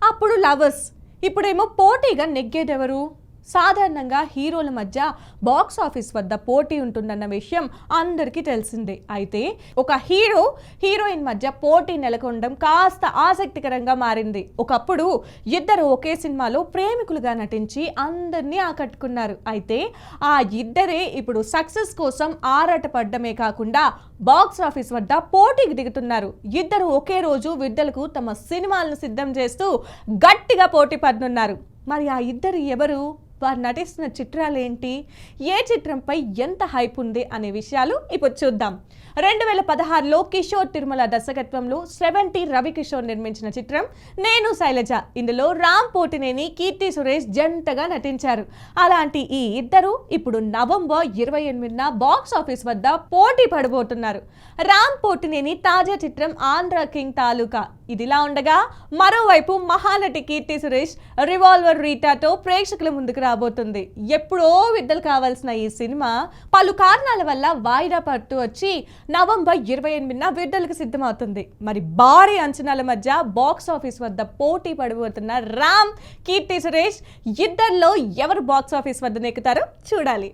అప్పుడు లవర్స్. ఇప్పుడేమో పోటీగా నెగ్గేదెవరు? సాధారణంగా హీరోల మధ్య బాక్స్ ఆఫీస్ వద్ద పోటీ ఉంటుందన్న విషయం అందరికీ తెలిసిందే. అయితే ఒక హీరోయిన్ మధ్య పోటీ నెలకొనడం కాస్త ఆసక్తికరంగా మారింది. ఒకప్పుడు ఇద్దరు ఒకే సినిమాలో ప్రేమికులుగా నటించి అందరినీ ఆకట్టుకున్నారు. అయితే ఆ ఇద్దరే ఇప్పుడు సక్సెస్ కోసం ఆరాటపడ్డమే కాకుండా బాక్స్ ఆఫీస్ వద్ద పోటీకి దిగుతున్నారు. ఇద్దరు ఒకే రోజు విడుదలకు తమ సినిమాలను సిద్ధం చేస్తూ గట్టిగా పోటీ పడనున్నారు. మరి ఆ ఇద్దరు ఎవరు? వారు నటిస్తున్న చిత్రాలేంటి? ఏ చిత్రంపై ఎంత హైప్ ఉంది అనే విషయాలు ఇప్పుడు చూద్దాం. 2016లో కిషోర్ తిరుమల దర్శకత్వంలో 70 రవికిషోర్ నిర్మించిన చిత్రం నేను శైలజ. ఇందులో రామ్ పోతినేని, కీర్తి సురేష్ జంటగా నటించారు. అలాంటి ఈ ఇద్దరు ఇప్పుడు నవంబర్ 28న బాక్స్ ఆఫీస్ వద్ద పోటీ పడబోతున్నారు. రామ్ పోతినేని తాజా చిత్రం ఆంధ్ర కింగ్ తాలూకా. ఇదిలా ఉండగా మరోవైపు మహానటి కీర్తి సురేష్ రివాల్వర్ రీటాతో ప్రేక్షకుల ముందుకు రాబోతుంది. ఎప్పుడో విడుదల కావాల్సిన ఈ సినిమా పలు కారణాల వల్ల వాయిదా పడుతూ వచ్చి నవంబర్ 28న విడుదలకు సిద్ధమవుతుంది. మరి భారీ అంచనాల మధ్య బాక్స్ ఆఫీస్ వద్ద పోటీ పడబోతున్న రామ్, కీర్తి సురేష్ ఇద్దరిలో ఎవరు బాక్స్ ఆఫీస్ వద్ద నెక్కుతారో చూడాలి.